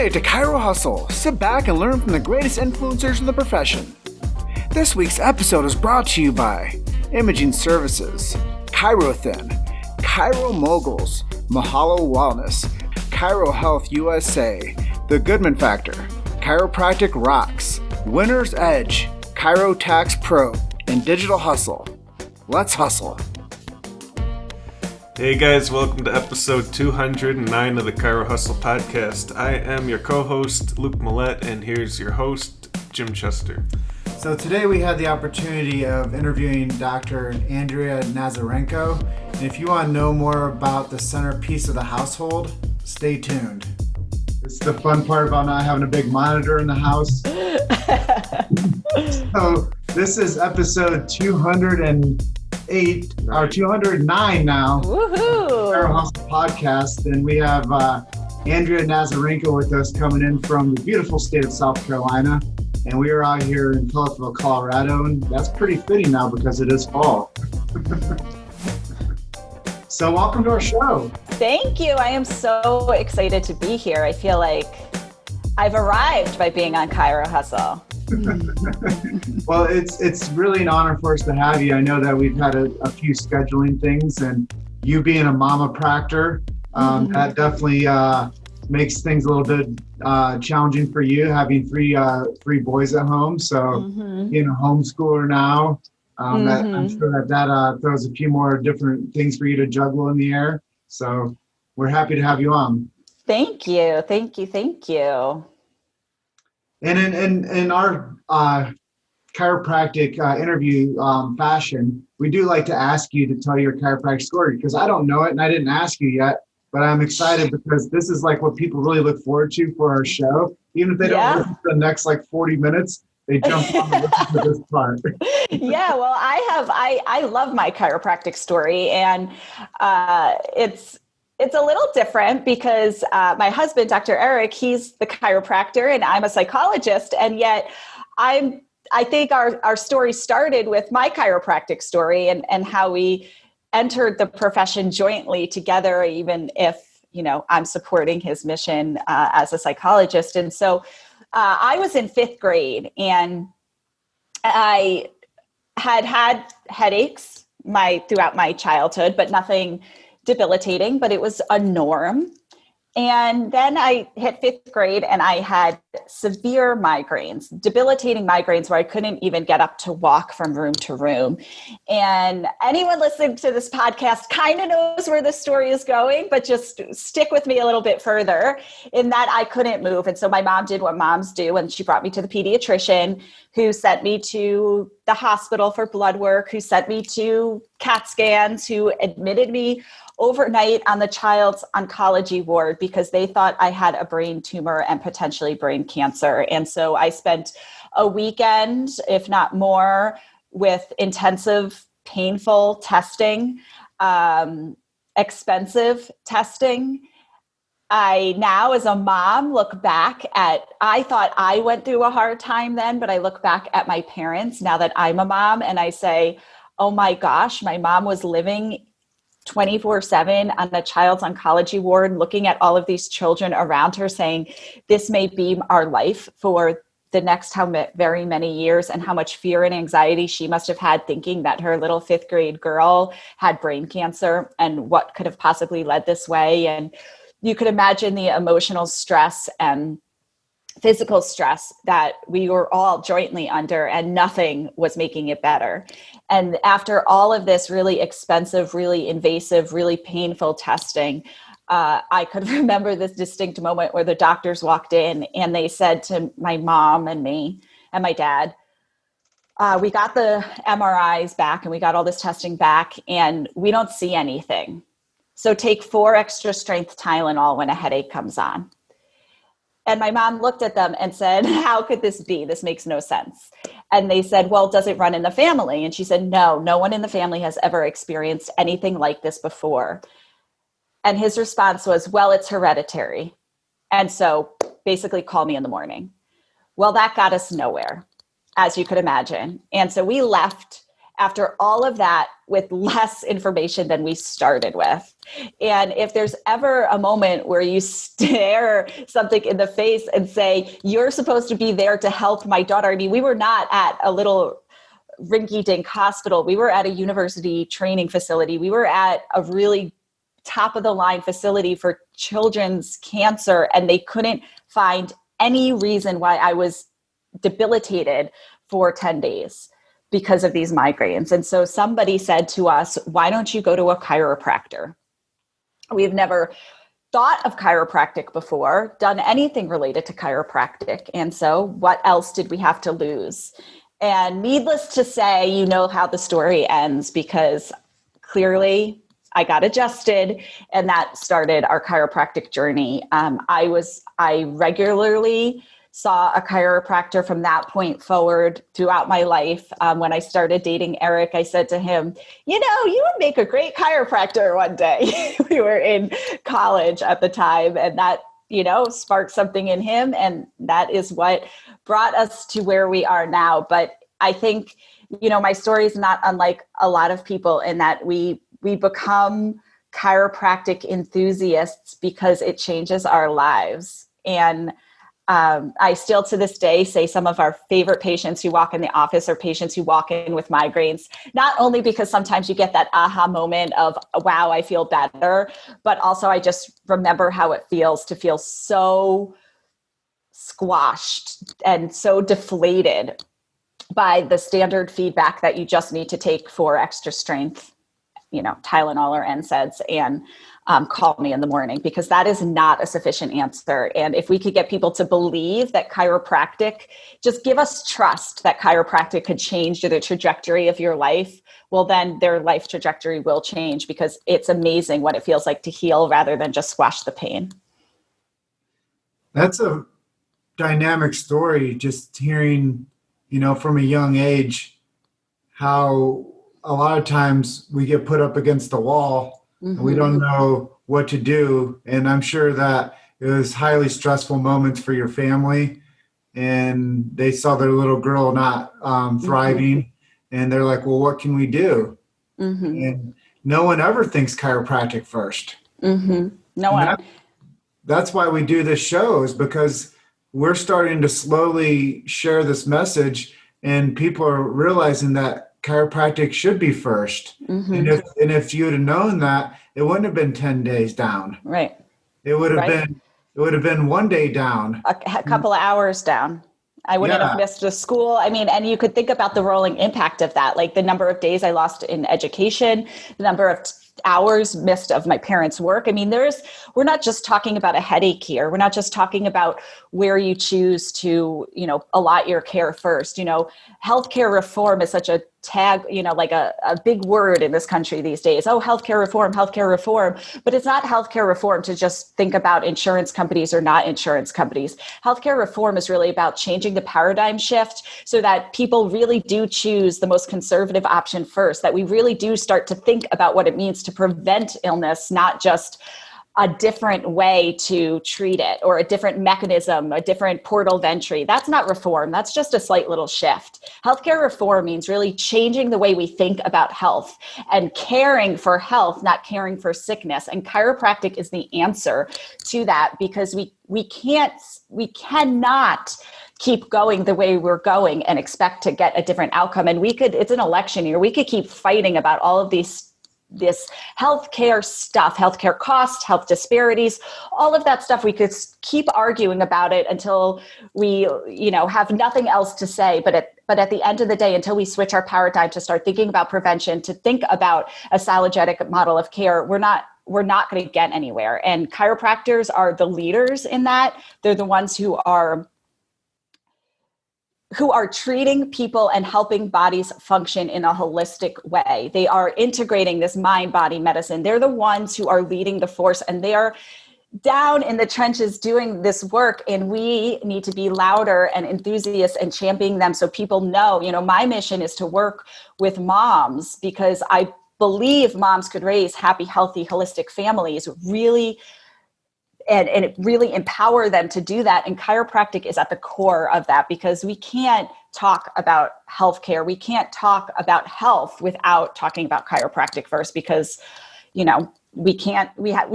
Hey to Chiro Hustle. Sit back and learn from the greatest influencers in the profession. This week's episode is brought to you by Imaging Services, ChiroThin, Chiro Moguls, Mahalo Wellness, Chiro Health USA, The Goodman Factor, Chiropractic Rocks, Winner's Edge, Chiro Tax Pro, and Digital Hustle. Let's hustle. Hey guys, welcome to episode 209 of the Chiro Hustle podcast. I am your co-host, Luke Millette, and here's your host, Jim Chester. So today we had the opportunity of interviewing Dr. Andrea Nazarenko. And if you want to know more about the centerpiece of the household, stay tuned. It's the fun part about not having a big monitor in the house. So this is episode 208 or 209 now. Woohoo! Chiro Hustle podcast, and we have Andrea Nazarenko with us, coming in from the beautiful state of South Carolina, and we are out here in Colorado, Colorado, and that's pretty fitting now because it is fall. So welcome to our show. Thank you. I am so excited to be here. I feel like I've arrived by being on Chiro Hustle. Well, it's really an honor for us to have you. I know that we've had a few scheduling things, and you being a mama practor, that definitely makes things a little bit challenging for you, having three boys at home. So being a homeschooler now, I'm sure that throws a few more different things for you to juggle in the air. So we're happy to have you on. Thank you. And in our chiropractic interview fashion, we do like to ask you to tell your chiropractic story, because I don't know it and I didn't ask you yet, but I'm excited because this is like what people really look forward to for our show. Even if they don't listen to the next 40 minutes, they jump on and listen to this part. Yeah, well, I love my chiropractic story, and it's a little different because my husband, Dr. Eric, he's the chiropractor and I'm a psychologist. And yet I think our story started with my chiropractic story and how we entered the profession jointly together, even if, I'm supporting his mission as a psychologist. And so I was in 5th grade and I had headaches throughout my childhood, but nothing debilitating, but it was a norm. And then I hit 5th grade and I had severe migraines, debilitating migraines where I couldn't even get up to walk from room to room. And anyone listening to this podcast kind of knows where the story is going, but just stick with me a little bit further in that I couldn't move. And so my mom did what moms do, and she brought me to the pediatrician, who sent me to the hospital for blood work, who sent me to CAT scans, who admitted me overnight on the child's oncology ward because they thought I had a brain tumor and potentially brain cancer. And so I spent a weekend, if not more, with intensive, painful testing, expensive testing. I now, as a mom, look back I thought I went through a hard time then, but I look back at my parents now that I'm a mom and I say, oh my gosh, my mom was living 24/7 on a child's oncology ward, looking at all of these children around her, saying, this may be our life for the next very many years, and how much fear and anxiety she must have had thinking that her little 5th grade girl had brain cancer and what could have possibly led this way. And you could imagine the emotional stress and physical stress that we were all jointly under, and nothing was making it better. And after all of this really expensive, really invasive, really painful testing, I could remember this distinct moment where the doctors walked in and they said to my mom and me and my dad, we got the MRIs back and we got all this testing back and we don't see anything. So take 4 extra strength Tylenol when a headache comes on. And my mom looked at them and said, how could this be? This makes no sense. And they said, well, does it run in the family? And she said, no one in the family has ever experienced anything like this before. And his response was, well, it's hereditary. And so basically call me in the morning. Well, that got us nowhere, as you could imagine. And so we left after all of that with less information than we started with. And if there's ever a moment where you stare something in the face and say, you're supposed to be there to help my daughter. I mean, we were not at a little rinky-dink hospital. We were at a university training facility. We were at a really top of the line facility for children's cancer. And they couldn't find any reason why I was debilitated for 10 days because of these migraines. And so somebody said to us, why don't you go to a chiropractor? We've never thought of chiropractic before, done anything related to chiropractic. And so what else did we have to lose? And needless to say, you know how the story ends, because clearly I got adjusted, and that started our chiropractic journey. I regularly saw a chiropractor from that point forward throughout my life. When I started dating Eric, I said to him, you would make a great chiropractor one day. We were in college at the time, and that, sparked something in him. And that is what brought us to where we are now. But I think, my story is not unlike a lot of people in that we become chiropractic enthusiasts because it changes our lives. And I still to this day say some of our favorite patients who walk in the office are patients who walk in with migraines, not only because sometimes you get that aha moment of, wow, I feel better, but also I just remember how it feels to feel so squashed and so deflated by the standard feedback that you just need to take for extra strength, Tylenol or NSAIDs, and call me in the morning, because that is not a sufficient answer. And if we could get people to believe that chiropractic, just give us trust that chiropractic could change the trajectory of your life, well, then their life trajectory will change, because it's amazing what it feels like to heal rather than just squash the pain. That's a dynamic story, just hearing, from a young age, how a lot of times we get put up against the wall. Mm-hmm. We don't know what to do. And I'm sure that it was highly stressful moments for your family. And they saw their little girl not thriving. Mm-hmm. And they're like, well, what can we do? Mm-hmm. And no one ever thinks chiropractic first. Mm-hmm. No one. That's why we do this show, is because we're starting to slowly share this message, and people are realizing that chiropractic should be first. Mm-hmm. And if you'd have known that, it wouldn't have been 10 days down. Right. It would have been 1 day down. A couple of hours down. I wouldn't have missed a school. I mean, and you could think about the rolling impact of that, like the number of days I lost in education, the number of hours missed of my parents' work. I mean, we're not just talking about a headache here. We're not just talking about where you choose to, allot your care first. Healthcare reform is such a tag, like a big word in this country these days. Oh, healthcare reform. But it's not healthcare reform to just think about insurance companies or not insurance companies. Healthcare reform is really about changing the paradigm shift so that people really do choose the most conservative option first, that we really do start to think about what it means to prevent illness, not just a different way to treat it or a different mechanism, a different portal of entry. That's not reform. That's just a slight little shift. Healthcare reform means really changing the way we think about health and caring for health, not caring for sickness. And chiropractic is the answer to that, because we cannot keep going the way we're going and expect to get a different outcome. And it's an election year. We could keep fighting about all of this healthcare stuff, healthcare costs, health disparities, all of that stuff. We could keep arguing about it until we, have nothing else to say. But at the end of the day, until we switch our paradigm to start thinking about prevention, to think about a salagetic model of care, we're not going to get anywhere. And chiropractors are the leaders in that. They're the ones who are treating people and helping bodies function in a holistic way. They are integrating this mind-body medicine. They're the ones who are leading the force, and they are down in the trenches doing this work. And we need to be louder and enthusiasts and championing them so people know, my mission is to work with moms, because I believe moms could raise happy, healthy, holistic families really and really empower them to do that. And chiropractic is at the core of that, because we can't talk about healthcare. We can't talk about health without talking about chiropractic first, because, we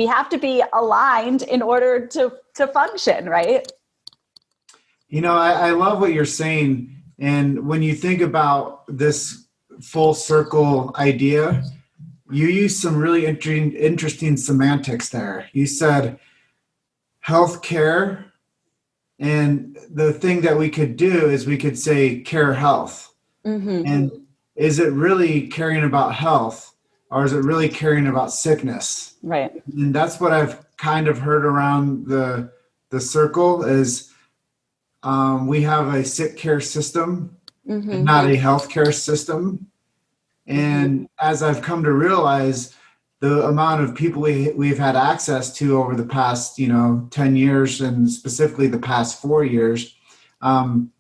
have to be aligned in order to function, right? I love what you're saying. And when you think about this full circle idea, you use some really interesting semantics there. You said healthcare, and the thing that we could do is we could say care health. Mm-hmm. And is it really caring about health, or is it really caring about sickness? Right. And that's what I've kind of heard around the circle is we have a sick care system, mm-hmm. and not a healthcare system. And as I've come to realize, the amount of people we've had access to over the past, 10 years, and specifically the past 4 years,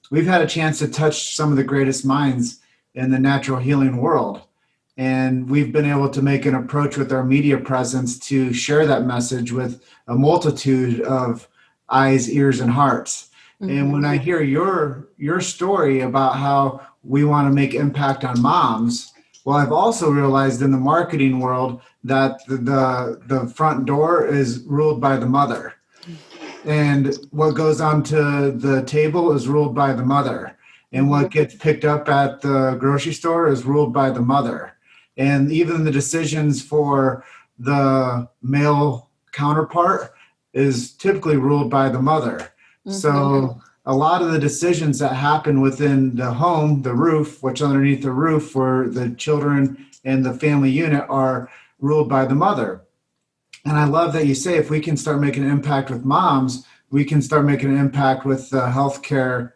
we've had a chance to touch some of the greatest minds in the natural healing world. And we've been able to make an approach with our media presence to share that message with a multitude of eyes, ears, and hearts. Mm-hmm. And when I hear your story about how we want to make impact on moms, well, I've also realized in the marketing world that the front door is ruled by the mother. And what goes onto the table is ruled by the mother. And what gets picked up at the grocery store is ruled by the mother. And even the decisions for the male counterpart is typically ruled by the mother. Mm-hmm. So a lot of the decisions that happen within the home, the roof, which underneath the roof for the children and the family unit, are ruled by the mother. And I love that you say, if we can start making an impact with moms, we can start making an impact with the healthcare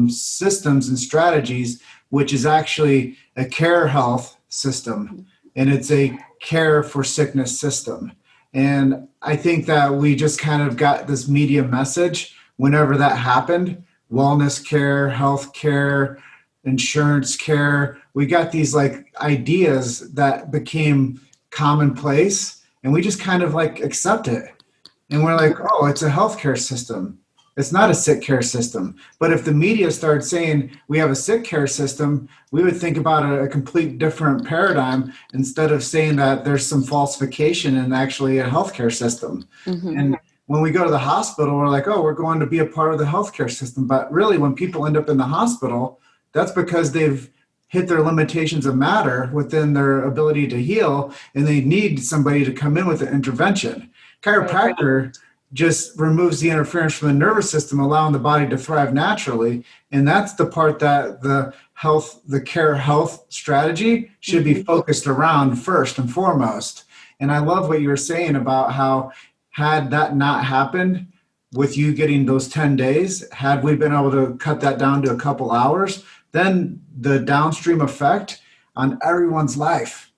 systems and strategies, which is actually a care health system. And it's a care for sickness system. And I think that we just kind of got this media message whenever that happened: wellness care, health care, insurance care. We got these ideas that became commonplace, and we just kind of accept it. And we're like, oh, it's a healthcare system. It's not a sick care system. But if the media started saying we have a sick care system, we would think about a complete different paradigm, instead of saying that there's some falsification in actually a healthcare system. Mm-hmm. And when we go to the hospital, we're like, oh, we're going to be a part of the healthcare system. But really, when people end up in the hospital, that's because they've hit their limitations of matter within their ability to heal, and they need somebody to come in with an intervention. Chiropractor just removes the interference from the nervous system, allowing the body to thrive naturally. And that's the part that the care health strategy should be focused around first and foremost. And I love what you were saying about how, had that not happened with you getting those 10 days, had we been able to cut that down to a couple hours, then the downstream effect on everyone's life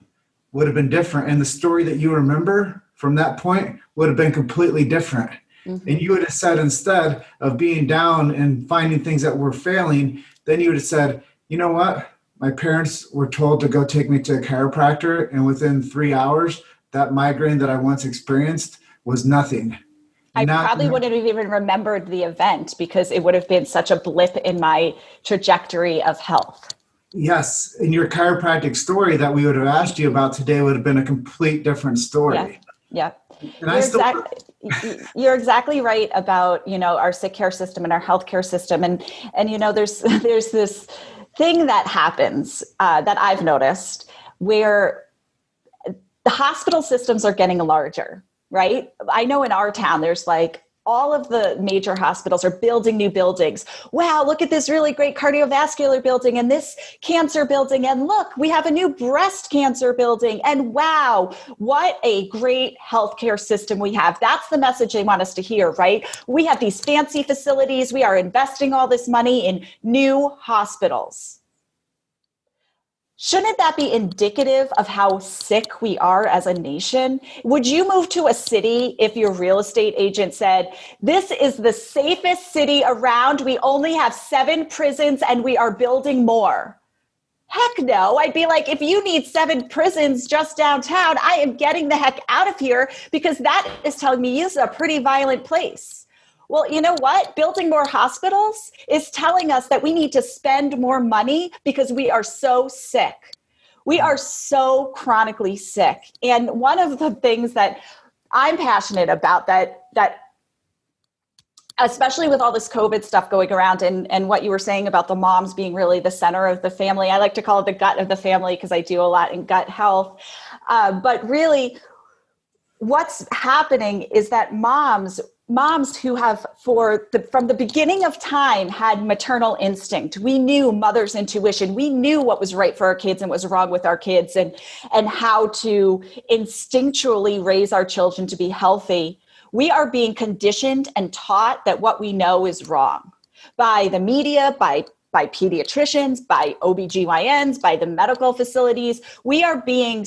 would have been different. And the story that you remember from that point would have been completely different. Mm-hmm. And you would have said, instead of being down and finding things that were failing, then you would have said, you know what? My parents were told to go take me to a chiropractor, and within 3 hours, that migraine that I once experienced was nothing. I probably wouldn't have even remembered the event, because it would have been such a blip in my trajectory of health. Yes. And your chiropractic story that we would have asked you about today would have been a complete different story. Yeah. You're exactly right about, our sick care system and our healthcare system. And there's this thing that happens that I've noticed, where the hospital systems are getting larger, right? I know in our town, there's all of the major hospitals are building new buildings. Wow, look at this really great cardiovascular building and this cancer building. And look, we have a new breast cancer building. And wow, what a great healthcare system we have. That's the message they want us to hear, right? We have these fancy facilities. We are investing all this money in new hospitals. Shouldn't that be indicative of how sick we are as a nation? Would you move to a city if your real estate agent said, this is the safest city around, we only have 7 prisons and we are building more? Heck no. I'd be like, if you need 7 prisons just downtown, I am getting the heck out of here, because that is telling me this is a pretty violent place. Well, you know what? Building more hospitals is telling us that we need to spend more money because we are so sick. We are so chronically sick. And one of the things that I'm passionate about that especially with all this COVID stuff going around and what you were saying about the moms being really the center of the family. I like to call it the gut of the family because I do a lot in gut health. But really what's happening is that moms who have from the beginning of time had maternal instinct. We knew mother's intuition. We knew what was right for our kids and what was wrong with our kids and how to instinctually raise our children to be healthy. We are being conditioned and taught that what we know is wrong by the media, by pediatricians, by OBGYNs, by the medical facilities. We are being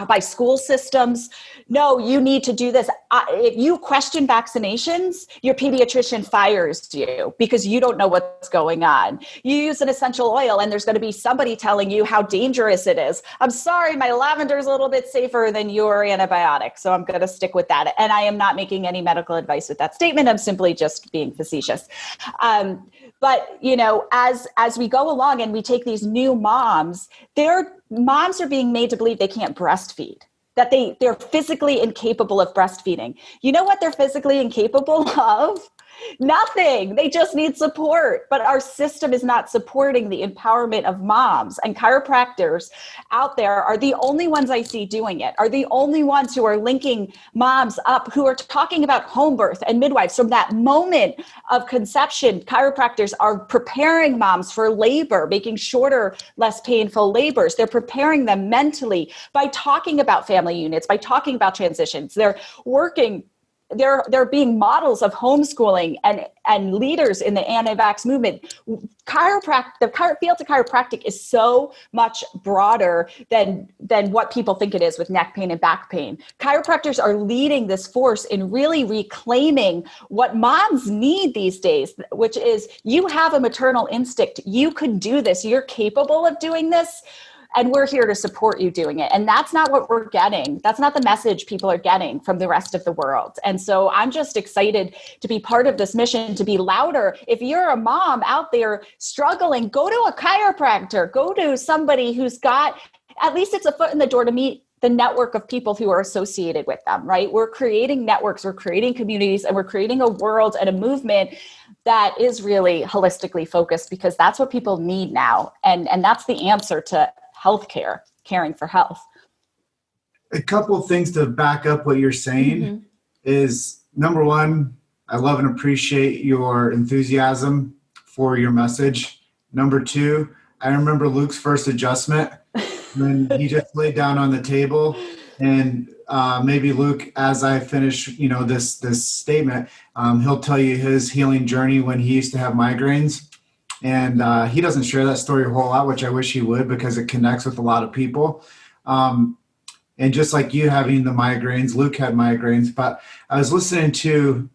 by school systems. No, you need to do this. If you question vaccinations, your pediatrician fires you because you don't know what's going on. You use an essential oil and there's going to be somebody telling you how dangerous it is. I'm sorry, my lavender is a little bit safer than your antibiotic, so I'm going to stick with that. And I am not making any medical advice with that statement. I'm simply just being facetious. But, you know, as we go along and we take these new moms, their moms are being made to believe they can't breastfeed, that they're physically incapable of breastfeeding. You know what they're physically incapable of? Nothing. They just need support. But our system is not supporting the empowerment of moms. And chiropractors out there are the only ones I see doing it, are the only ones who are linking moms up, who are talking about home birth and midwives. From that moment of conception, chiropractors are preparing moms for labor, making shorter, less painful labors. They're preparing them mentally by talking about family units, by talking about transitions. They're being models of homeschooling and leaders in the anti-vax movement. The field of chiropractic is so much broader than what people think it is with neck pain and back pain. Chiropractors are leading this force in really reclaiming what moms need these days, which is you have a maternal instinct. You could do this. You're capable of doing this. And we're here to support you doing it. And that's not what we're getting. That's not the message people are getting from the rest of the world. And so I'm just excited to be part of this mission, to be louder. If you're a mom out there struggling, go to a chiropractor, go to somebody who's got, at least it's a foot in the door to meet the network of people who are associated with them, right? We're creating networks, we're creating communities, and we're creating a world and a movement that is really holistically focused, because that's what people need now. And that's the answer to healthcare, caring for health. A couple of things to back up what you're saying is, number one, I love and appreciate your enthusiasm for your message. Number two, I remember Luke's first adjustment when he just laid down on the table, and maybe Luke, as I finish, this statement, he'll tell you his healing journey when he used to have migraines. And he doesn't share that story a whole lot, which I wish he would, because it connects with a lot of people. And just like you having the migraines, Luke had migraines. But I was listening to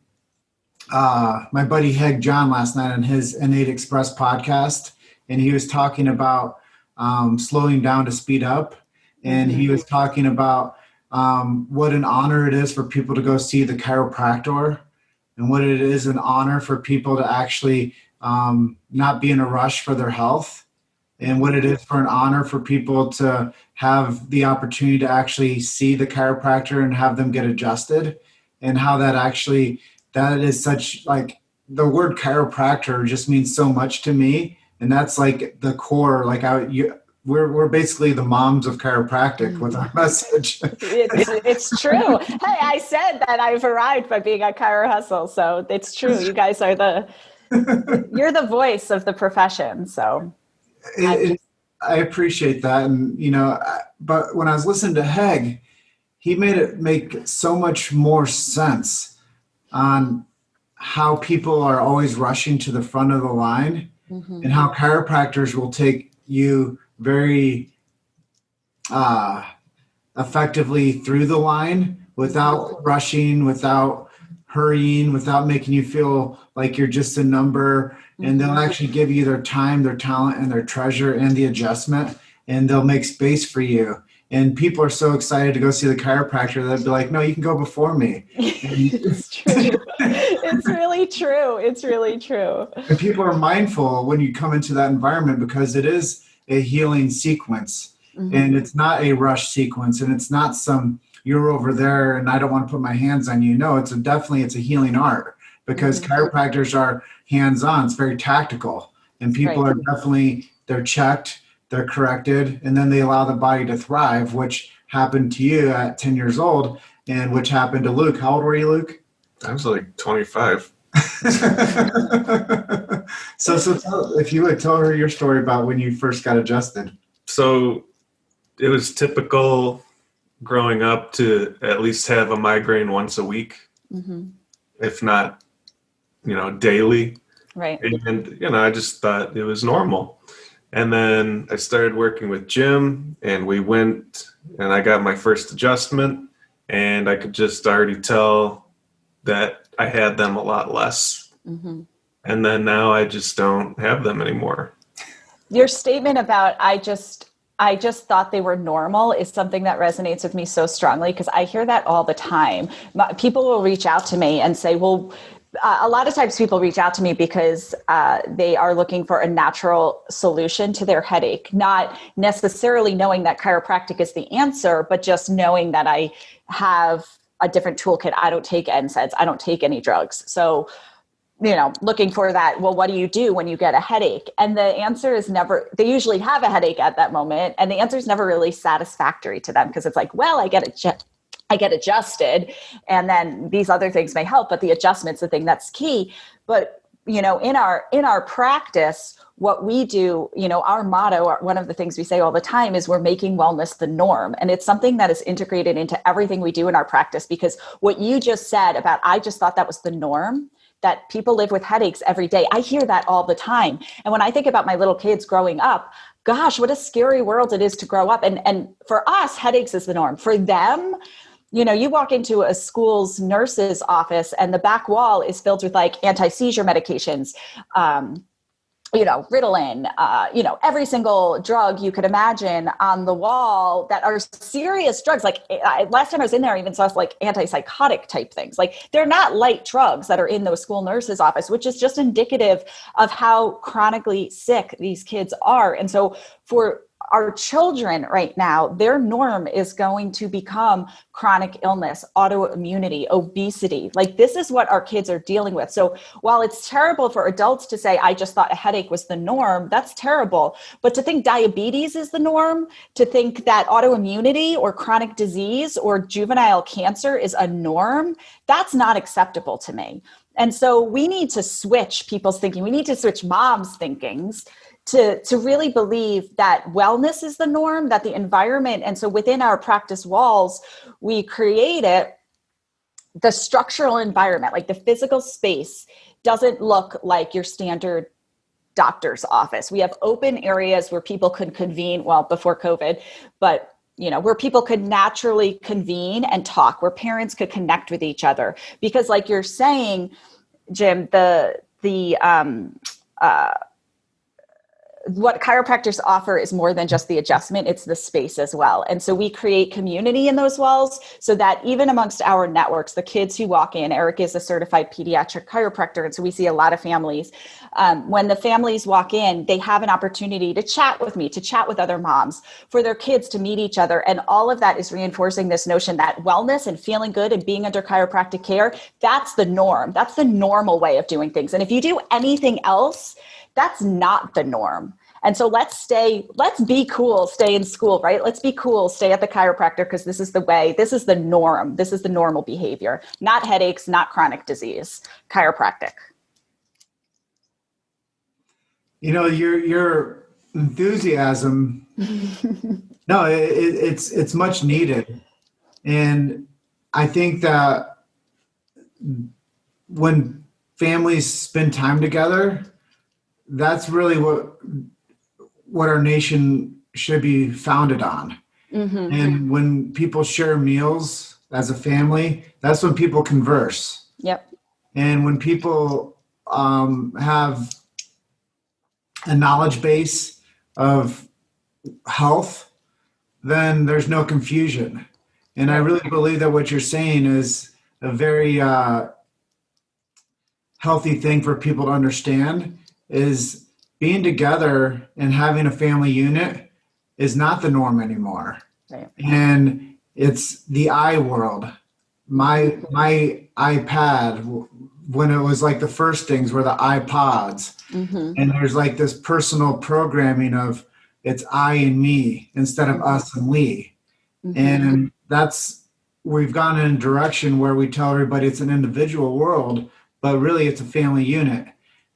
my buddy Heg John last night on his Innate Express podcast, and he was talking about slowing down to speed up. And he was talking about what an honor it is for people to go see the chiropractor, and what it is an honor for people to actually not be in a rush for their health, and what it is for an honor for people to have the opportunity to actually see the chiropractor and have them get adjusted, and how that is such, like, the word chiropractor just means so much to me. And that's like the core, like we're basically the moms of chiropractic with our message. It's true. Hey, I said that I've arrived by being on Chiro Hustle. So it's true. You guys are you're the voice of the profession. So I appreciate that. And, but when I was listening to Heg, he made it make so much more sense on how people are always rushing to the front of the line, and how chiropractors will take you very effectively through the line without rushing, without hurrying, without making you feel like you're just a number. And they'll actually give you their time, their talent, and their treasure, and the adjustment, and they'll make space for you. And people are so excited to go see the chiropractor, they'd be like, no, you can go before me. It's true. It's really true. It's really true. And people are mindful when you come into that environment because it is a healing sequence. Mm-hmm. And it's not a rush sequence, and it's not some you're over there and I don't want to put my hands on you. No, it's a healing art because chiropractors are hands-on. It's very tactical, and people are definitely, they're checked, they're corrected, and then they allow the body to thrive, which happened to you at 10 years old and which happened to Luke. How old were you, Luke? I was like 25. So if you would tell her your story about when you first got adjusted. So it was typical growing up to at least have a migraine once a week, if not, daily. Right. And, I just thought it was normal. And then I started working with Jim, and we went and I got my first adjustment, and I could just already tell that I had them a lot less. And then now I just don't have them anymore. Your statement about I just thought they were normal is something that resonates with me so strongly because I hear that all the time. People will reach out to me and say, well, a lot of times people reach out to me because they are looking for a natural solution to their headache, not necessarily knowing that chiropractic is the answer, but just knowing that I have a different toolkit. I don't take NSAIDs. I don't take any drugs. So looking for that, well, what do you do when you get a headache? And the answer is never, they usually have a headache at that moment. And the answer is never really satisfactory to them because it's like, well, I get adjusted and then these other things may help, but the adjustment's the thing that's key. But, in our practice, what we do, our motto, one of the things we say all the time is we're making wellness the norm. And it's something that is integrated into everything we do in our practice, because what you just said about, I just thought that was the norm, that people live with headaches every day. I hear that all the time. And when I think about my little kids growing up, gosh, what a scary world it is to grow up. And for us, headaches is the norm. For them, you walk into a school's nurse's office and the back wall is filled with like anti-seizure medications, Ritalin, every single drug you could imagine on the wall that are serious drugs. Like last time I was in there, I even saw like antipsychotic type things. Like they're not light drugs that are in those school nurse's office, which is just indicative of how chronically sick these kids are. And so for our children right now, their norm is going to become chronic illness, autoimmunity, obesity. Like this is what our kids are dealing with. So while it's terrible for adults to say, I just thought a headache was the norm, that's terrible. But to think diabetes is the norm, to think that autoimmunity or chronic disease or juvenile cancer is a norm, that's not acceptable to me. And so we need to switch people's thinking. We need to switch moms' thinkings to really believe that wellness is the norm, that the environment. And so within our practice walls, we created the structural environment, like the physical space doesn't look like your standard doctor's office. We have open areas where people could convene, well, before COVID, but where people could naturally convene and talk, where parents could connect with each other. Because like you're saying, Jim, what chiropractors offer is more than just the adjustment, it's the space as well. And so we create community in those walls so that even amongst our networks, the kids who walk in, Eric is a certified pediatric chiropractor. And so we see a lot of families. When the families walk in, they have an opportunity to chat with me, to chat with other moms, for their kids to meet each other. And all of that is reinforcing this notion that wellness and feeling good and being under chiropractic care, that's the norm. That's the normal way of doing things. And if you do anything else, that's not the norm. And so let's be cool, stay in school, right? Let's be cool, stay at the chiropractor because this is the way, this is the norm, this is the normal behavior, not headaches, not chronic disease, chiropractic. Your enthusiasm, no, it's much needed. And I think that when families spend time together, that's really what our nation should be founded on. Mm-hmm. And when people share meals as a family, that's when people converse. Yep. And when people have a knowledge base of health, then there's no confusion. And I really believe that what you're saying is a very healthy thing for people to understand, is being together and having a family unit is not the norm anymore. Right. And it's the I world. My iPad, when it was like the first things were the iPods. Mm-hmm. And there's like this personal programming of it's I and me instead of us and we. Mm-hmm. And we've gone in a direction where we tell everybody it's an individual world, but really it's a family unit.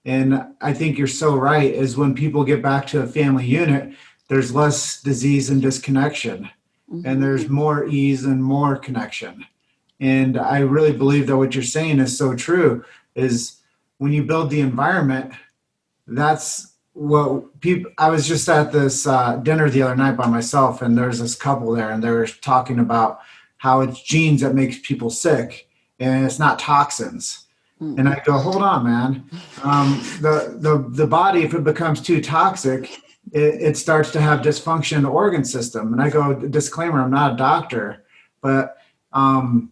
And I think you're so right, is when people get back to a family unit, there's less disease and disconnection, Mm-hmm. and there's more ease and more connection. And I really believe that what you're saying is so true, is when you build the environment, that's what people, I was just at this dinner the other night by myself, and there's this couple there, and they were talking about how it's genes that makes people sick, and it's not toxins. Mm-hmm. And I go, hold on, man. The body, if it becomes too toxic, it starts to have dysfunction in the organ system. And I go, disclaimer, I'm not a doctor, but the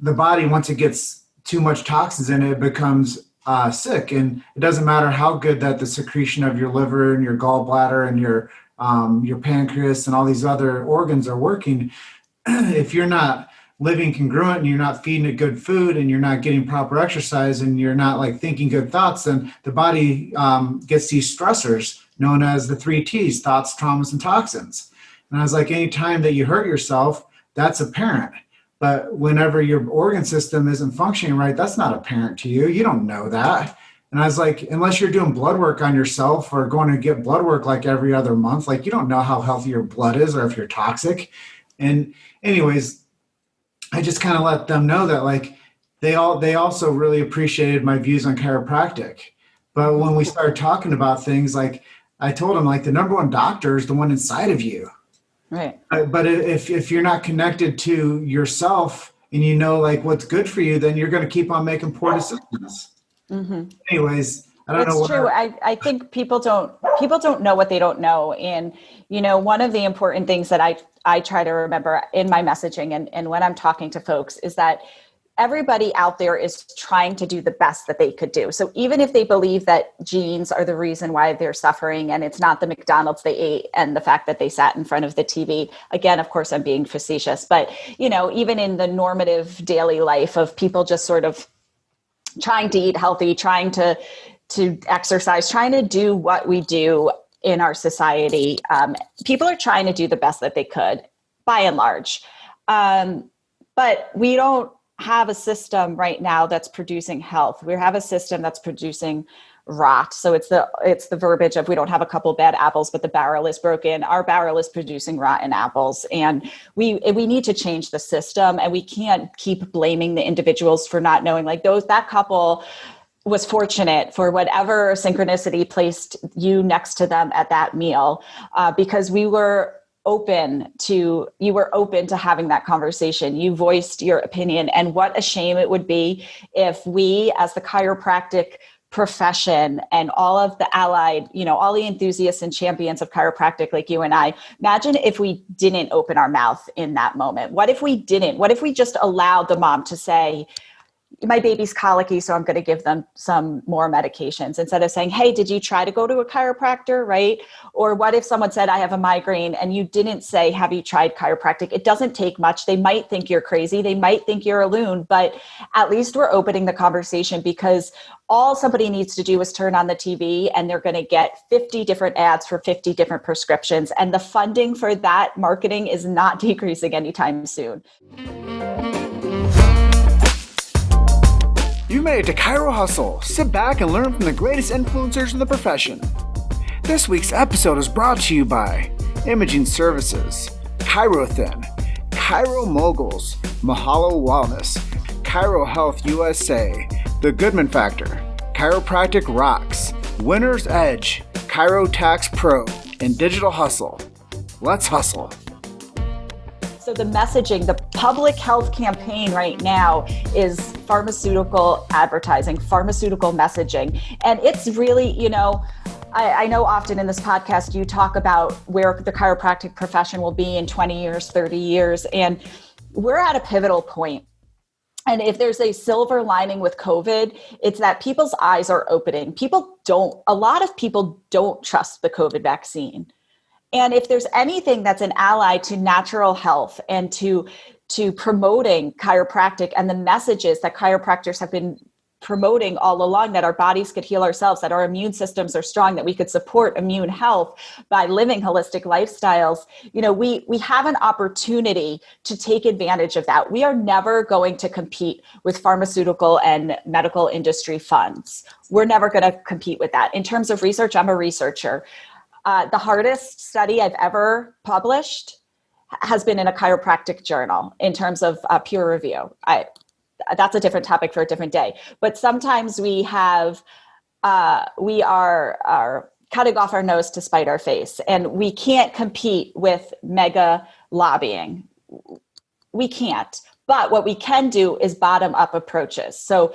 body, once it gets too much toxins in it, it becomes sick. And it doesn't matter how good that the secretion of your liver and your gallbladder and your pancreas and all these other organs are working. If you're not living congruent and you're not feeding it good food and you're not getting proper exercise and you're not like thinking good thoughts, then the body gets these stressors known as the 3 T's: thoughts, traumas, and toxins. And I was like, anytime that you hurt yourself, that's apparent. But whenever your organ system isn't functioning right, that's not apparent to you. You don't know that. And I was like, unless you're doing blood work on yourself or going to get blood work like every other month, like you don't know how healthy your blood is or if you're toxic. And anyways, I just kind of let them know that like they also really appreciated my views on chiropractic. But when we started talking about things, like I told them, like the number one doctor is the one inside of you. Right. But if you're not connected to yourself and you know like what's good for you, then you're going to keep on making poor decisions. Mm-hmm. Anyways, I don't know. It's true. I think people don't know what they don't know. And, you know, one of the important things that I try to remember in my messaging and when I'm talking to folks is that everybody out there is trying to do the best that they could do. So even if they believe that genes are the reason why they're suffering and it's not the McDonald's they ate and the fact that they sat in front of the TV, again, of course, I'm being facetious, but, you know, even in the normative daily life of people just sort of trying to eat healthy, trying to exercise, trying to do what we do in our society, people are trying to do the best that they could by and large. But we don't have a system right now that's producing health. We have a system that's producing rot. So it's the verbiage of we don't have a couple bad apples, but the barrel is broken. Our barrel is producing rotten apples. And we need to change the system, and we can't keep blaming the individuals for not knowing. Like that couple was fortunate for whatever synchronicity placed you next to them at that meal, because you were open to having that conversation. You voiced your opinion, and what a shame it would be if we, as the chiropractic profession and all of the allied, you know, all the enthusiasts and champions of chiropractic like you and I, imagine if we didn't open our mouth in that moment. What if we just allowed the mom to say, my baby's colicky, so I'm going to give them some more medications, instead of saying, hey, did you try to go to a chiropractor, right? Or what if someone said, I have a migraine, and you didn't say, have you tried chiropractic? It doesn't take much. They might think you're crazy. They might think you're a loon, but at least we're opening the conversation, because all somebody needs to do is turn on the TV and they're going to get 50 different ads for 50 different prescriptions. And the funding for that marketing is not decreasing anytime soon. You made it to Chiro Hustle. Sit back and learn from the greatest influencers in the profession. This week's episode is brought to you by Imaging Services, Chirothin, Chiro Moguls, Mahalo Wellness, Chiro Health USA, The Goodman Factor, Chiropractic Rocks, Winner's Edge, Chiro Tax Pro, and Digital Hustle. Let's hustle. So the messaging, the public health campaign right now is pharmaceutical advertising, pharmaceutical messaging. And it's really, you know, I know often in this podcast, you talk about where the chiropractic profession will be in 20 years, 30 years, and we're at a pivotal point. And if there's a silver lining with COVID, it's that people's eyes are opening. A lot of people don't trust the COVID vaccine. And if there's anything that's an ally to natural health and to promoting chiropractic and the messages that chiropractors have been promoting all along, that our bodies could heal ourselves, that our immune systems are strong, that we could support immune health by living holistic lifestyles, we have an opportunity to take advantage of that. We are never going to compete with pharmaceutical and medical industry funds. We're never going to compete with that. In terms of research, I'm a researcher. The hardest study I've ever published has been in a chiropractic journal in terms of peer review. That's a different topic for a different day. But sometimes we are cutting off our nose to spite our face, and we can't compete with mega lobbying. We can't. But what we can do is bottom up approaches. So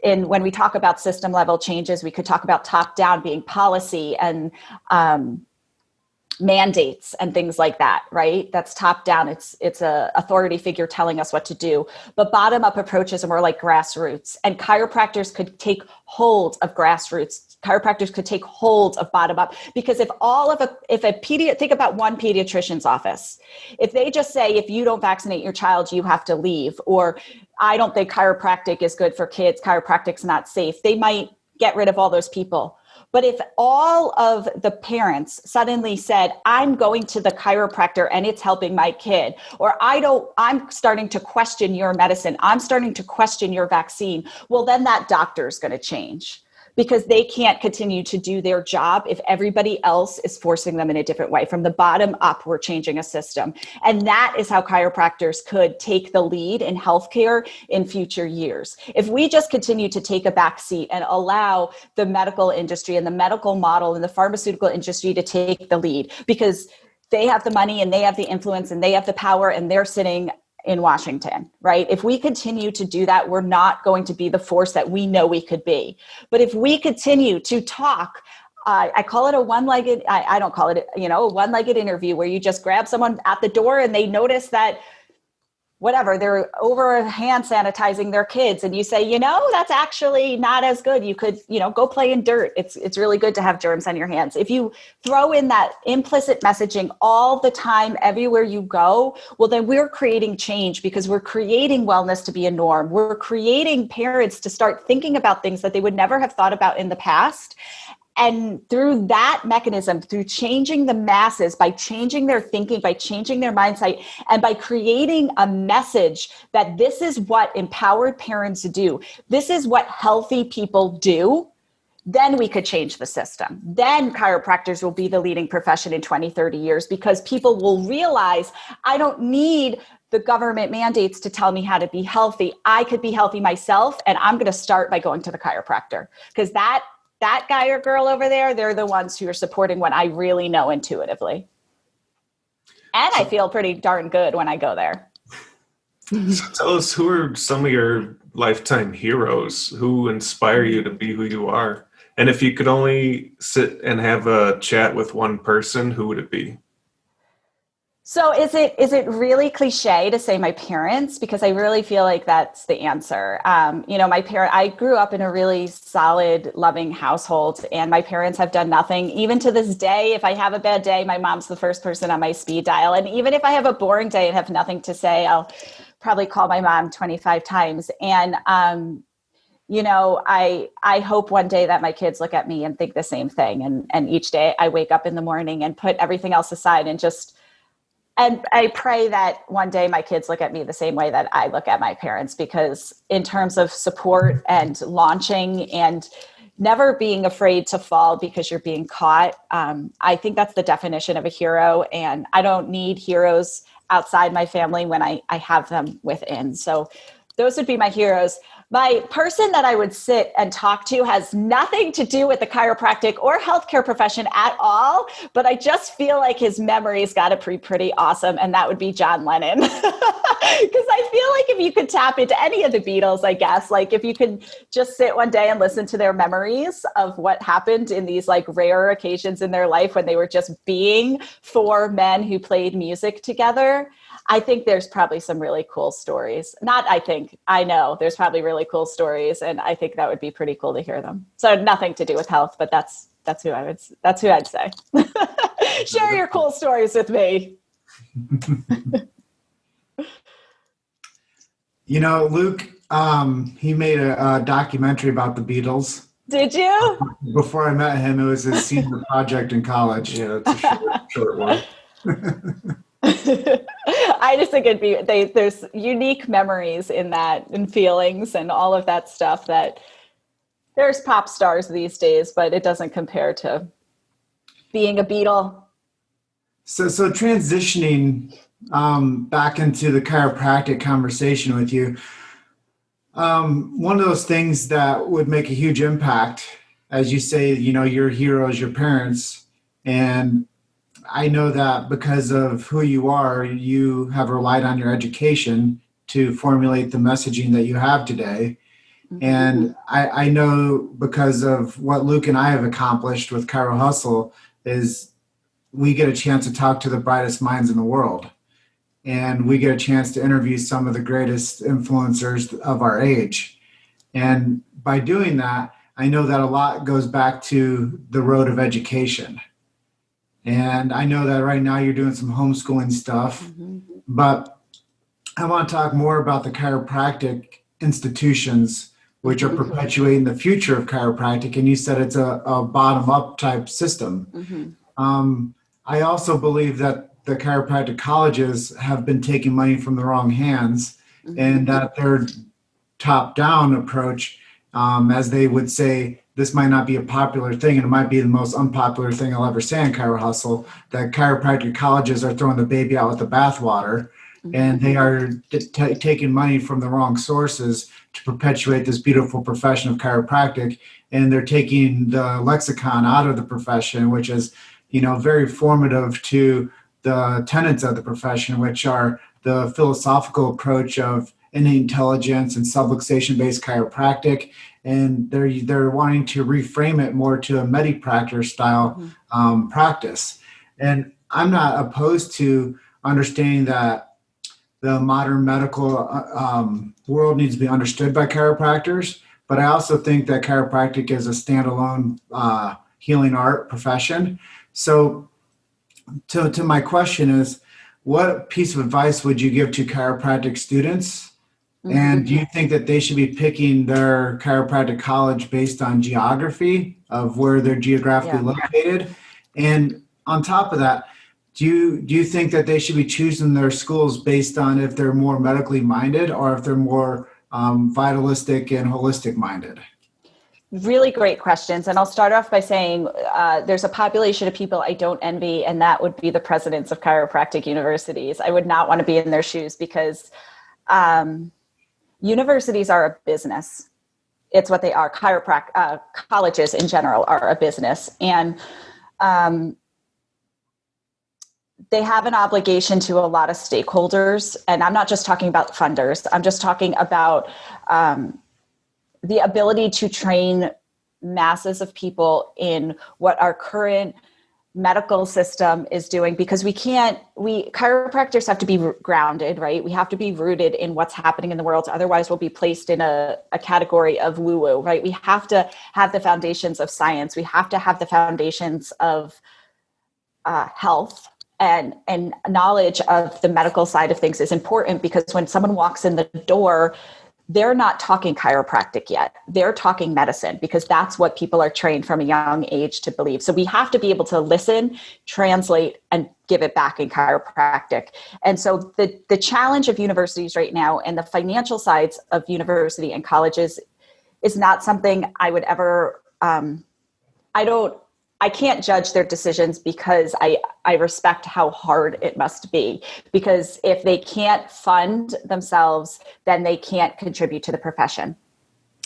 when we talk about system level changes, we could talk about top down being policy and mandates and things like that, right? That's top down. It's a authority figure telling us what to do. But bottom up approaches are more like grassroots, and chiropractors could take hold of grassroots. Chiropractors could take hold of bottom up, because think about one pediatrician's office. If they just say, if you don't vaccinate your child, you have to leave, or I don't think chiropractic is good for kids, chiropractic's not safe, they might get rid of all those people. But if all of the parents suddenly said, I'm going to the chiropractor and it's helping my kid, or I'm starting to question your medicine, I'm starting to question your vaccine, well, then that doctor is going to change, because they can't continue to do their job if everybody else is forcing them in a different way. From the bottom up, we're changing a system. And that is how chiropractors could take the lead in healthcare in future years. If we just continue to take a back seat and allow the medical industry and the medical model and the pharmaceutical industry to take the lead, because they have the money and they have the influence and they have the power and they're sitting in Washington, right? If we continue to do that, we're not going to be the force that we know we could be. But if we continue to talk, I call it a one-legged, I don't call it, a one-legged interview, where you just grab someone at the door and they notice that they're over hand sanitizing their kids, and you say, that's actually not as good. You could, go play in dirt. It's really good to have germs on your hands. If you throw in that implicit messaging all the time, everywhere you go, well, then we're creating change, because we're creating wellness to be a norm. We're creating parents to start thinking about things that they would never have thought about in the past. And through that mechanism, through changing the masses, by changing their thinking, by changing their mindset, and by creating a message that this is what empowered parents do, this is what healthy people do, then we could change the system. Then chiropractors will be the leading profession in 20, 30 years, because people will realize, I don't need the government mandates to tell me how to be healthy. I could be healthy myself, and I'm going to start by going to the chiropractor, because that guy or girl over there, they're the ones who are supporting what I really know intuitively. And I feel pretty darn good when I go there. So tell us, who are some of your lifetime heroes who inspire you to be who you are? And if you could only sit and have a chat with one person, who would it be? So is it really cliche to say my parents? Because I really feel like that's the answer. I grew up in a really solid, loving household, and my parents have done nothing. Even to this day, if I have a bad day, my mom's the first person on my speed dial. And even if I have a boring day and have nothing to say, I'll probably call my mom 25 times. And, I hope one day that my kids look at me and think the same thing. And each day I wake up in the morning and put everything else aside and I pray that one day my kids look at me the same way that I look at my parents, because in terms of support and launching and never being afraid to fall because you're being caught, I think that's the definition of a hero. And I don't need heroes outside my family when I have them within. So those would be my heroes. My person that I would sit and talk to has nothing to do with the chiropractic or healthcare profession at all, but I just feel like his memory's got to be pretty awesome, and that would be John Lennon. Because I feel like if you could tap into any of the Beatles, I guess, like if you could just sit one day and listen to their memories of what happened in these like rare occasions in their life when they were just being four men who played music together, I think there's probably some really cool stories. I know there's probably really cool stories, and I think that would be pretty cool to hear them. So nothing to do with health, but that's who I'd say. Share your cool stories with me. Luke, he made a documentary about the Beatles. Did you? Before I met him, it was his senior project in college. Yeah, it's a short one. I just think there's unique memories in that and feelings and all of that stuff that there's pop stars these days, but it doesn't compare to being a Beatle. So transitioning back into the chiropractic conversation with you, one of those things that would make a huge impact, as you say, your heroes, your parents, and I know that because of who you are, you have relied on your education to formulate the messaging that you have today. Mm-hmm. And I know because of what Luke and I have accomplished with Chiro Hustle is we get a chance to talk to the brightest minds in the world. And we get a chance to interview some of the greatest influencers of our age. And by doing that, I know that a lot goes back to the road of education. And I know that right now you're doing some homeschooling stuff, but I want to talk more about the chiropractic institutions, which are perpetuating the future of chiropractic. And you said it's a bottom-up type system. I also believe that the chiropractic colleges have been taking money from the wrong hands, and that their top-down approach, as they would say, this might not be a popular thing, and it might be the most unpopular thing I'll ever say in Chiro Hustle, that chiropractic colleges are throwing the baby out with the bathwater, and they are taking money from the wrong sources to perpetuate this beautiful profession of chiropractic, and they're taking the lexicon out of the profession, which is, very formative to the tenets of the profession, which are the philosophical approach of innate intelligence and subluxation-based chiropractic, and they're wanting to reframe it more to a medipractor style practice. And I'm not opposed to understanding that the modern medical world needs to be understood by chiropractors, but I also think that chiropractic is a standalone healing art profession. So to my question is, what piece of advice would you give to chiropractic students? And do you think that they should be picking their chiropractic college based on geography of where they're geographically located? And on top of that, do you think that they should be choosing their schools based on if they're more medically minded or if they're more vitalistic and holistic minded? Really great questions. And I'll start off by saying there's a population of people I don't envy, and that would be the presidents of chiropractic universities. I would not want to be in their shoes because universities are a business. It's what they are. Colleges in general are a business. And they have an obligation to a lot of stakeholders. And I'm not just talking about funders. I'm just talking about the ability to train masses of people in what our current medical system is doing, because chiropractors have to be grounded, right? We have to be rooted in what's happening in the world. Otherwise we'll be placed in a category of woo-woo, right? We have to have the foundations of science. We have to have the foundations of health, and knowledge of the medical side of things is important, because when someone walks in the door, they're not talking chiropractic yet. They're talking medicine, because that's what people are trained from a young age to believe. So we have to be able to listen, translate, and give it back in chiropractic. And so the challenge of universities right now and the financial sides of university and colleges is not something I would ever, I can't judge their decisions, because I respect how hard it must be, because if they can't fund themselves, then they can't contribute to the profession.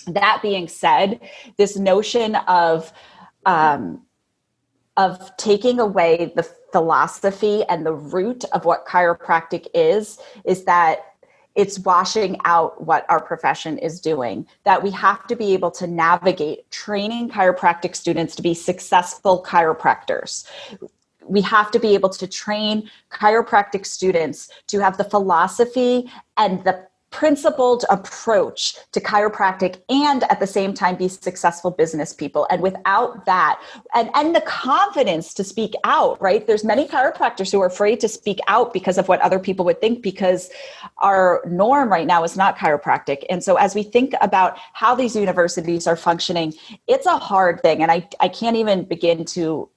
That being said, this notion of taking away the philosophy and the root of what chiropractic is that it's washing out what our profession is doing, that we have to be able to navigate training chiropractic students to be successful chiropractors. We have to be able to train chiropractic students to have the philosophy and the principled approach to chiropractic, and at the same time be successful business people. And without that, and the confidence to speak out, right? There's many chiropractors who are afraid to speak out because of what other people would think, because our norm right now is not chiropractic. And so as we think about how these universities are functioning, it's a hard thing. And I can't even begin to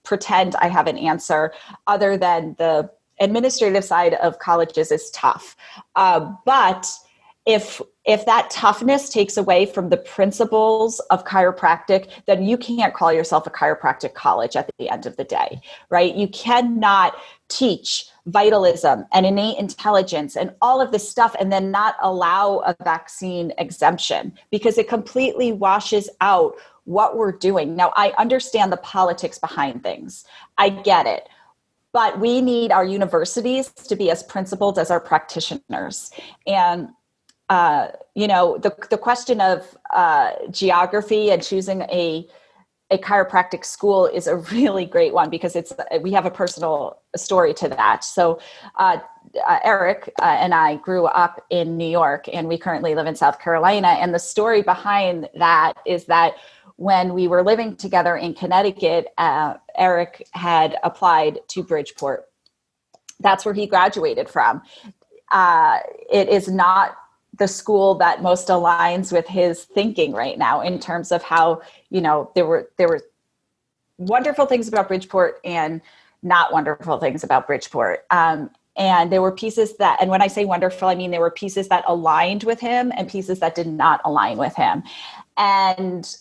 pretend I have an answer other than the administrative side of colleges is tough. But if that toughness takes away from the principles of chiropractic, then you can't call yourself a chiropractic college at the end of the day, right? You cannot teach vitalism and innate intelligence and all of this stuff and then not allow a vaccine exemption, because it completely washes out what we're doing. Now, I understand the politics behind things. I get it. But we need our universities to be as principled as our practitioners. And, the question of geography and choosing a chiropractic school is a really great one, because we have a personal story to that. So Eric and I grew up in New York, and we currently live in South Carolina. And the story behind that is that when we were living together in Connecticut, Eric had applied to Bridgeport. That's where he graduated from. It is not the school that most aligns with his thinking right now in terms of how, there were wonderful things about Bridgeport and not wonderful things about Bridgeport. And there were pieces and when I say wonderful, I mean there were pieces that aligned with him and pieces that did not align with him. And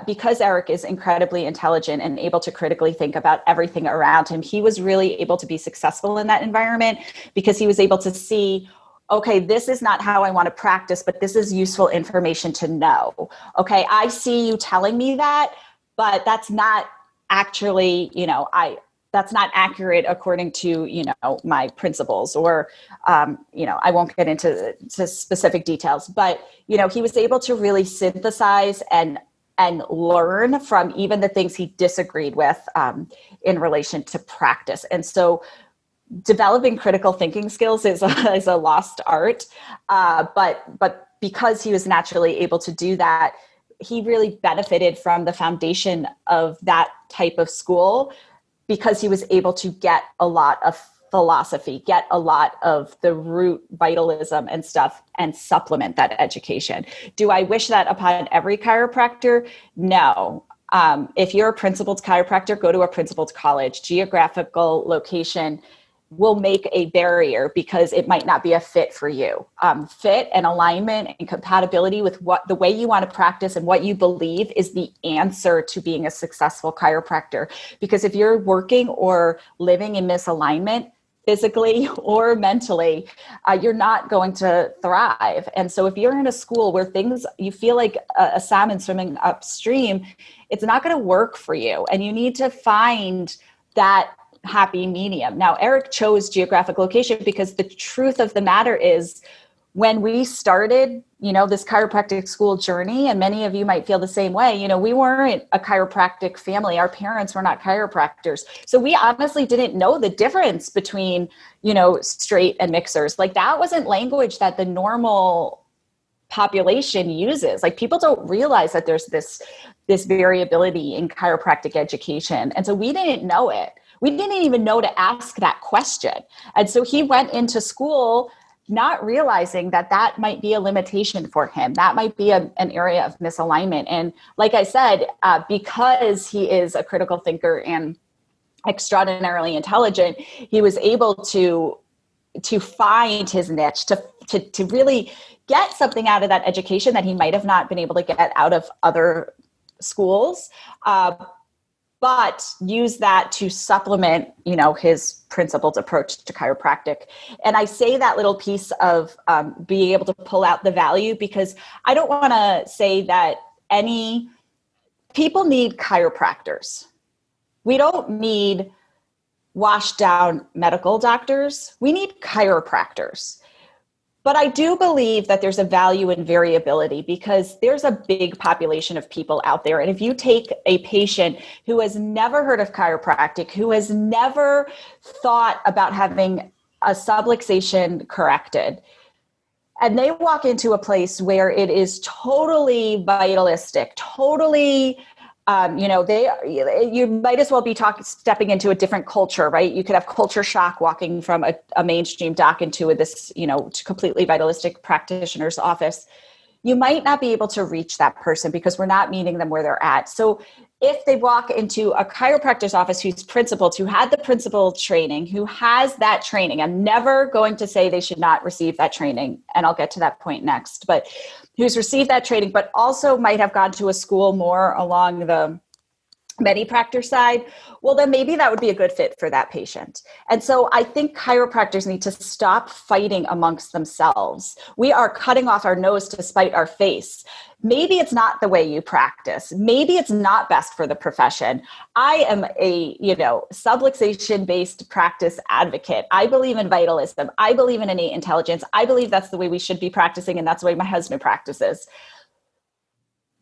because Eric is incredibly intelligent and able to critically think about everything around him, he was really able to be successful in that environment, because he was able to see, okay, this is not how I want to practice, but this is useful information to know. Okay, I see you telling me that, but that's not actually, that's not accurate according to, my principles, or, I won't get into specific details, but, he was able to really synthesize and learn from even the things he disagreed with in relation to practice. And so developing critical thinking skills is a lost art. But because he was naturally able to do that, he really benefited from the foundation of that type of school, because he was able to get a lot of philosophy, get a lot of the root vitalism and stuff, and supplement that education. Do I wish that upon every chiropractor? No. If you're a principled chiropractor, go to a principled college. Geographical location will make a barrier, because it might not be a fit for you. Fit and alignment and compatibility with the way you want to practice and what you believe is the answer to being a successful chiropractor. Because if you're working or living in misalignment, physically or mentally, you're not going to thrive. And so if you're in a school where you feel like a salmon swimming upstream, it's not going to work for you. And you need to find that happy medium. Now, Eric chose geographic location because the truth of the matter is, when we started, this chiropractic school journey, and many of you might feel the same way, we weren't a chiropractic family. Our parents were not chiropractors. So we honestly didn't know the difference between, straight and mixers. Like, that wasn't language that the normal population uses. Like, people don't realize that there's this variability in chiropractic education. And so we didn't know it. We didn't even know to ask that question. And so he went into school not realizing that might be a limitation for him. That might be an area of misalignment. And like I said, because he is a critical thinker and extraordinarily intelligent, he was able to find his niche, to really get something out of that education that he might have not been able to get out of other schools. but use that to supplement, his principled approach to chiropractic. And I say that little piece of being able to pull out the value, because I don't want to say that any people need chiropractors. We don't need washed down medical doctors. We need chiropractors. But I do believe that there's a value in variability, because there's a big population of people out there. And if you take a patient who has never heard of chiropractic, who has never thought about having a subluxation corrected, and they walk into a place where it is totally vitalistic, totally, you might as well be stepping into a different culture, right? You could have culture shock walking from a mainstream doc into this, completely vitalistic practitioner's office. You might not be able to reach that person because we're not meeting them where they're at. So if they walk into a chiropractor's office who's principled, who had the principled training, who has that training, I'm never going to say they should not receive that training, and I'll get to that point next, but who's received that training, but also might have gone to a school more along the medipractor side, well, then maybe that would be a good fit for that patient. And so I think chiropractors need to stop fighting amongst themselves. We are cutting off our nose to spite our face. Maybe it's not the way you practice. Maybe it's not best for the profession. I am a, subluxation-based practice advocate. I believe in vitalism. I believe in innate intelligence. I believe that's the way we should be practicing, and that's the way my husband practices.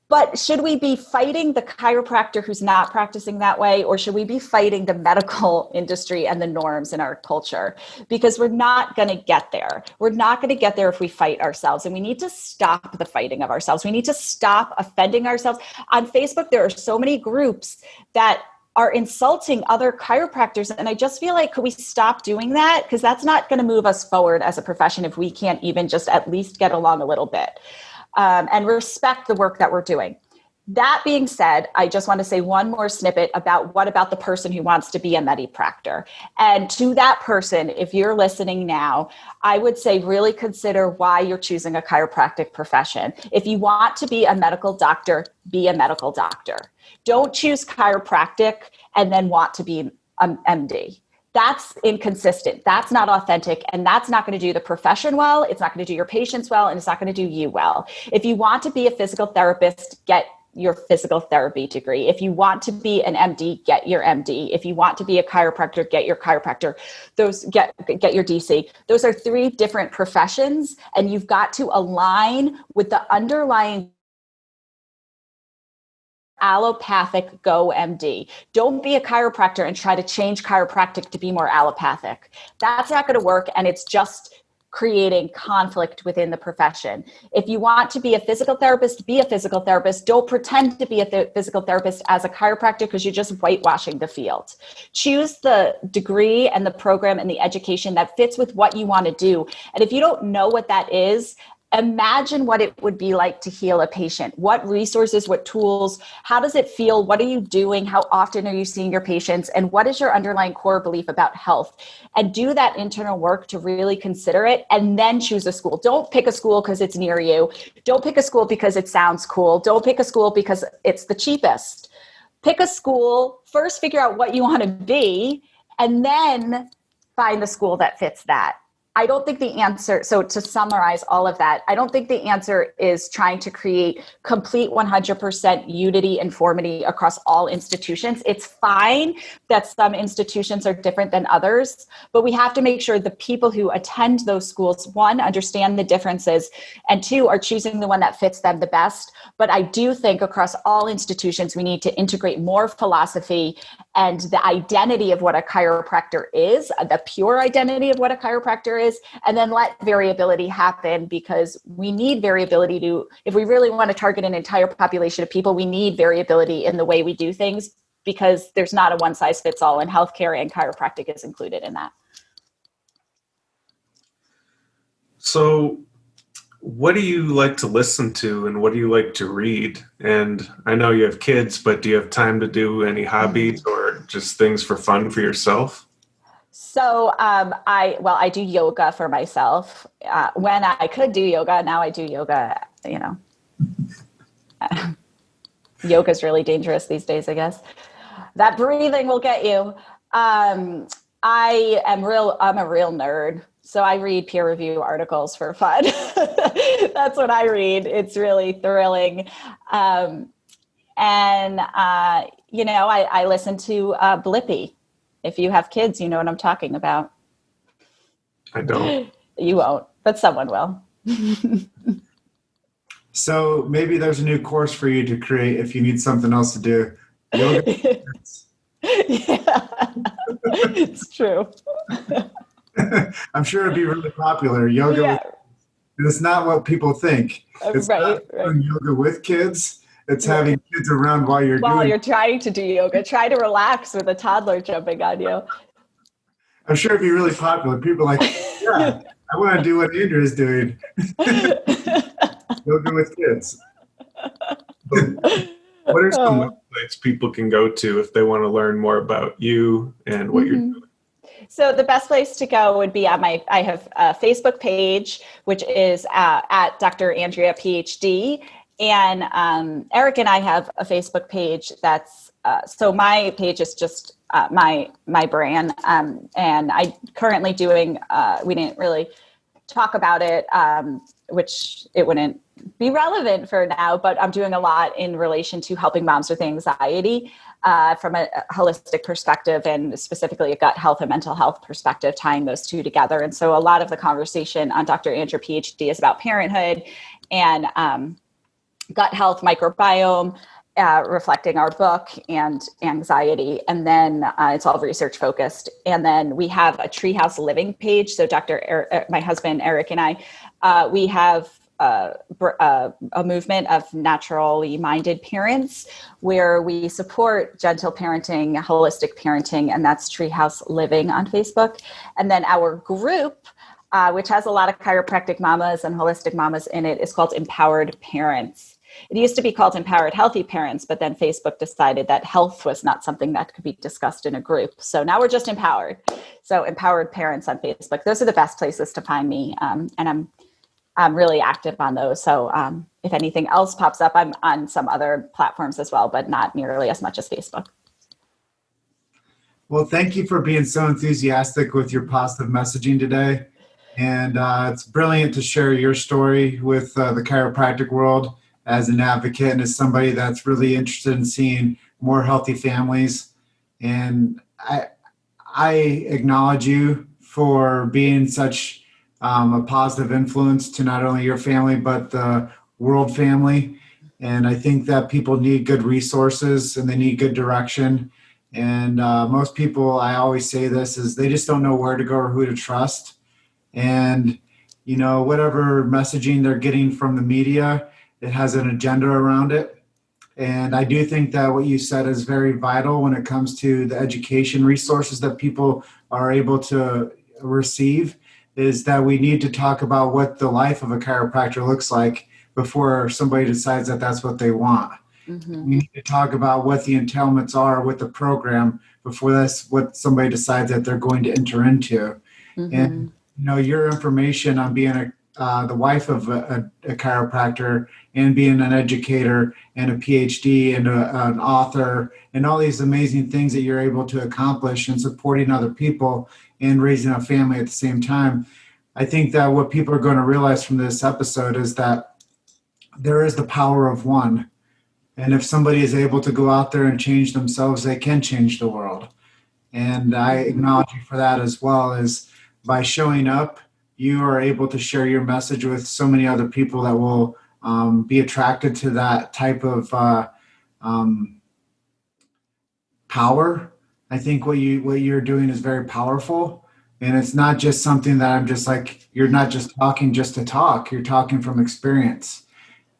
But should we be fighting the chiropractor who's not practicing that way, or should we be fighting the medical industry and the norms in our culture? Because we're not going to get there. We're not going to get there if we fight ourselves. And we need to stop the fighting of ourselves. We need to stop offending ourselves. On Facebook, there are so many groups that are insulting other chiropractors. And I just feel like, could we stop doing that? Because that's not going to move us forward as a profession if we can't even just at least get along a little bit. And respect the work that we're doing. That being said, I just want to say one more snippet about what about the person who wants to be a medipractor. And to that person, if you're listening now, I would say really consider why you're choosing a chiropractic profession. If you want to be a medical doctor, be a medical doctor. Don't choose chiropractic and then want to be an MD. That's inconsistent. That's not authentic. And that's not going to do the profession well. It's not going to do your patients well. And it's not going to do you well. If you want to be a physical therapist, get your physical therapy degree. If you want to be an MD, get your MD. If you want to be a chiropractor, get your chiropractor. Get your DC. Those are three different professions. And you've got to align with the underlying allopathic go MD. Don't be a chiropractor and try to change chiropractic to be more allopathic. That's not going to work. And it's just creating conflict within the profession. If you want to be a physical therapist, be a physical therapist. Don't pretend to be a physical therapist as a chiropractor because you're just whitewashing the field. Choose the degree and the program and the education that fits with what you want to do. And if you don't know what that is, imagine what it would be like to heal a patient. What resources, what tools, how does it feel? What are you doing? How often are you seeing your patients? And what is your underlying core belief about health? And do that internal work to really consider it, and then choose a school. Don't pick a school because it's near you. Don't pick a school because it sounds cool. Don't pick a school because it's the cheapest. Pick a school, first figure out what you want to be, and then find the school that fits that. I don't think the answer, so to summarize all of that, I don't think the answer is trying to create complete 100% unity and conformity across all institutions. It's fine that some institutions are different than others, but we have to make sure the people who attend those schools, one, understand the differences, and two, are choosing the one that fits them the best. But I do think across all institutions, we need to integrate more philosophy and the identity of what a chiropractor is, the pure identity of what a chiropractor is, and then let variability happen, because we need variability to, if we really want to target an entire population of people, we need variability in the way we do things, because there's not a one size fits all, and healthcare and chiropractic is included in that. So what do you like to listen to and what do you like to read? And I know you have kids, but do you have time to do any hobbies or just things for fun for yourself? So I do yoga for myself. When I could do yoga, now I do yoga, Yoga is really dangerous these days, I guess. That breathing will get you. I'm a real nerd. So I read peer review articles for fun. That's what I read. It's really thrilling. I listen to Blippi. If you have kids, you know what I'm talking about. I don't. You won't, but someone will. So maybe there's a new course for you to create if you need something else to do. Yoga. Yeah, it's true. I'm sure it'd be really popular. Yoga. Yeah. It's not what people think. It's Right. not doing yoga with kids. It's having kids around while you're trying to do yoga. Try to relax with a toddler jumping on you. I'm sure it'd be really popular. People are like, yeah, I want to do what Andrea is doing. Yoga with kids. What are some websites people can go to if they want to learn more about you and what you're doing? So the best place to go would be I have a Facebook page, which is at Dr. Andrea, Ph.D. And Eric and I have a Facebook page that's, so my page is just my brand. And I currently doing, we didn't really talk about it, which it wouldn't be relevant for now, but I'm doing a lot in relation to helping moms with anxiety from a holistic perspective, and specifically a gut health and mental health perspective, tying those two together. And so a lot of the conversation on Dr. Andrea, PhD is about parenthood and gut health, microbiome, reflecting our book, and anxiety. And then it's all research focused. And then we have a Treehouse Living page. So my husband, Eric, and I, we have a movement of naturally minded parents where we support gentle parenting, holistic parenting, and that's Treehouse Living on Facebook. And then our group, which has a lot of chiropractic mamas and holistic mamas in it, is called Empowered Parents. It used to be called Empowered Healthy Parents, but then Facebook decided that health was not something that could be discussed in a group. So now we're just empowered. So Empowered Parents on Facebook. Those are the best places to find me. And I'm really active on those. So if anything else pops up, I'm on some other platforms as well, but not nearly as much as Facebook. Well, thank you for being so enthusiastic with your positive messaging today. And it's brilliant to share your story with the chiropractic world as an advocate and as somebody that's really interested in seeing more healthy families. And I acknowledge you for being such a positive influence to not only your family, but the world family. And I think that people need good resources and they need good direction. And most people, I always say this, is they just don't know where to go or who to trust. And, you know, whatever messaging they're getting from the media, it has an agenda around it. And I do think that what you said is very vital when it comes to the education resources that people are able to receive, is that we need to talk about what the life of a chiropractor looks like before somebody decides that that's what they want. Mm-hmm. We need to talk about what the entailments are with the program before that's what somebody decides that they're going to enter into. Mm-hmm. And, you know, your information on being the wife of a chiropractor and being an educator and a PhD and an author and all these amazing things that you're able to accomplish and supporting other people and raising a family at the same time. I think that what people are going to realize from this episode is that there is the power of one. And if somebody is able to go out there and change themselves, they can change the world. And I acknowledge you for that, as well as by showing up, you are able to share your message with so many other people that will be attracted to that type of power. I think what you're doing is very powerful, and it's not just something that I'm just like, you're not just talking just to talk, you're talking from experience.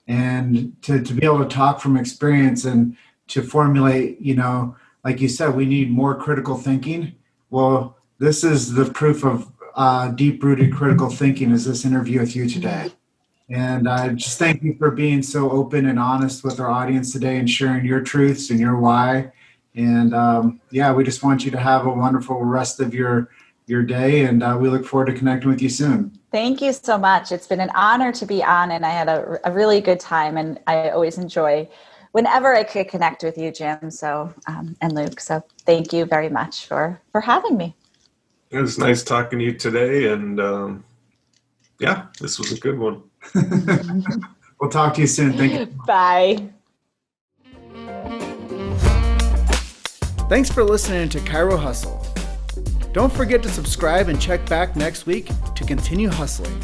And to be able to talk from experience and to formulate, you know, like you said, we need more critical thinking. Well, this is the proof of deep-rooted critical thinking, is this interview with you today. And I just thank you for being so open and honest with our audience today and sharing your truths and your why. And we just want you to have a wonderful rest of your day, and we look forward to connecting with you soon. Thank you so much. It's been an honor to be on, and I had a really good time, and I always enjoy whenever I could connect with you, Jim, so and Luke. So thank you very much for having me. It was nice talking to you today, and yeah, this was a good one. We'll talk to you soon. Thank you. Bye. Thanks for listening to Chiro Hustle. Don't forget to subscribe and check back next week to continue hustling.